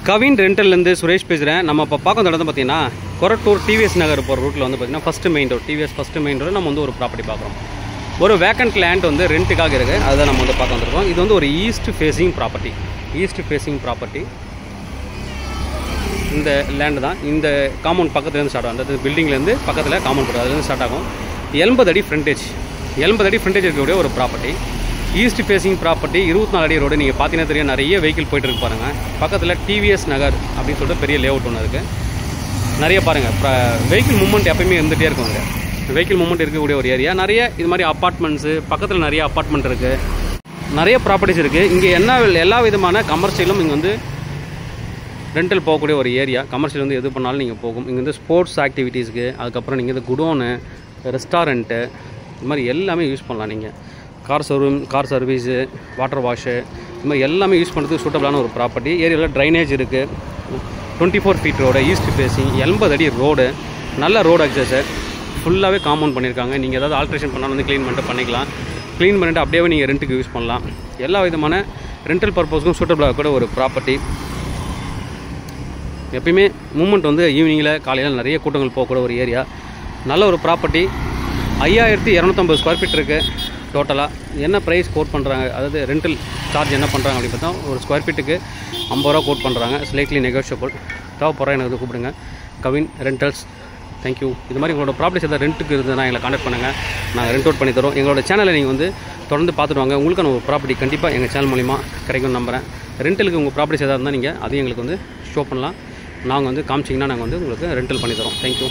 கவின் ரெண்டல்லேருந்து சுரேஷ் பேசுகிறேன். நம்ம இப்போ பார்க்க இடம் பார்த்தீங்கன்னா கொரட்டூர் டிவிஎஸ் நகர் போகிற ரூட்டில் வந்து பார்த்தீங்கன்னா first main road TVS first main road நம்ம வந்து ஒரு ப்ராப்பர்ட்டி பார்க்குறோம். ஒரு வேக்கண்ட் லேண்ட் வந்து ரெண்ட்டுக்காக இருக்குது. அதுதான் நம்ம வந்து பார்க்க வந்திருக்கோம். இது வந்து ஒரு ஈஸ்ட் ஃபேஸிங் ப்ராப்பர்ட்டி. இந்த லேண்டு தான் இந்த காம்பவுண்ட் பக்கத்துலேருந்து ஸ்டார்ட் ஆகும். அந்த பில்டிங்லேருந்து பக்கத்தில் காம்பவுண்ட் போடுறது அதுலேருந்து ஸ்டார்ட் ஆகும். 80 அடி ஃப்ரண்டேஜ் இருக்கக்கூடிய ஒரு ப்ராப்பர்ட்டி. ஈஸ்ட் ஃபேஸிங் ப்ராப்பர்ட்டி, 24 அடி ரோடு. நீங்கள் பார்த்தீங்கன்னா தெரியும், நிறைய வெஹிக்கிள் போய்ட்டு பாருங்கள். பக்கத்தில் டிவிஎஸ் நகர் அப்படின்னு சொல்லிட்டு பெரிய லேஅவுட் ஒன்று இருக்குது. நிறைய பாருங்கள், வெஹிக்கிள் மூவ்மெண்ட் எப்பயுமே இருந்துகிட்டே இருக்குங்க. வெஹிக்கிள் மூவ்மெண்ட் இருக்கக்கூடிய ஒரு ஏரியா. நிறைய இது மாதிரி அப்பார்ட்மெண்ட்ஸு, பக்கத்தில் நிறைய அப்பார்ட்மெண்ட் இருக்குது, நிறைய ப்ராப்பர்ட்டிஸ் இருக்குது. இங்கே எல்லா விதமான கமர்ஷியலும் இங்கே வந்து ரெண்டல் போகக்கூடிய ஒரு ஏரியா. கமர்ஷியல் வந்து எது பண்ணாலும் நீங்கள் போகும். இங்கே வந்து ஸ்போர்ட்ஸ் ஆக்டிவிட்டீஸுக்கு, அதுக்கப்புறம் நீங்கள் இந்த குடோனு, ரெஸ்டாரண்ட்டு, இது மாதிரி எல்லாமே யூஸ் பண்ணலாம். நீங்கள் கார் சர்வீஸு, வாட்டர் வாஷு, இது மாதிரி எல்லாமே யூஸ் பண்ணுறதுக்கு சூட்டபிளான ஒரு ப்ராப்பர்ட்டி. ஏரியாவில் ட்ரைனேஜ் இருக்குது. 24 ஃபீட் ரோடு, ஈஸ்ட் ஃபேஸிங், 80 அடி ரோடு, நல்ல ரோடு அக்சஸு, ஃபுல்லாகவே காம்பவுண்ட் பண்ணியிருக்காங்க. நீங்கள் ஏதாவது ஆல்ட்ரேஷன் பண்ணாலும் வந்து க்ளீன் பண்ணிக்கலாம். க்ளீன் பண்ணிவிட்டு அப்படியே நீங்கள் ரெண்ட்டுக்கு யூஸ் பண்ணலாம். எல்லா விதமான ரெண்டல் பர்பஸ்க்கும் சூட்டபிளாக கூட ஒரு ப்ராப்பர்ட்டி. எப்பயுமே மூமெண்ட் வந்து ஈவினிங்கில் காலையில் நிறைய கூட்டங்கள் போகக்கூட ஒரு ஏரியா. நல்ல ஒரு ப்ராப்பர்ட்டி. 5250 ஸ்கொயர் ஃபீட் இருக்குது டோட்டலாக. என்ன ப்ரைஸ் கோட் பண்ணுறாங்க, அதாவது ரெண்டல் சார்ஜ் என்ன பண்ணுறாங்க அப்படின்னு பார்த்தா ஒரு ஸ்கொயர் ஃபீட்டுக்கு 50 ரூபா கோட் பண்ணுறாங்க. Slightly negotiable. தேவைப்படுறா எனக்கு வந்து கூப்பிடுங்க. கவின் ரெண்டல்ஸ். தேங்க்யூ. இது மாதிரி உங்களோட ப்ராப்பர்ட்டிஸ் எதாவது ரெண்ட்டுக்கு இருந்ததுன்னா எங்களை கான்டாக்ட் பண்ணுங்கள். நாங்கள் ரெண்ட் அவுட் பண்ணி தரோம். எங்களோட சேனலை நீங்கள் வந்து தொடர்ந்து பார்த்துட்டு வாங்க. உங்களுக்கான ஒரு ப்ராப்பர்ட்டி கண்டிப்பாக எங்கள் சேனல் மூலிமா கிடைக்கும்னு நம்புகிறேன். ரெண்டலுக்கு உங்கள் ப்ராப்பர்ட்டிஸ் எதாவது இருந்தால் நீங்கள் அதையும் எங்களுக்கு வந்து ஷோ பண்ணலாம். நாங்கள் வந்து காமிச்சிங்கன்னா நாங்கள் வந்து உங்களுக்கு ரெண்டல் பண்ணி தரோம். தேங்க்யூ.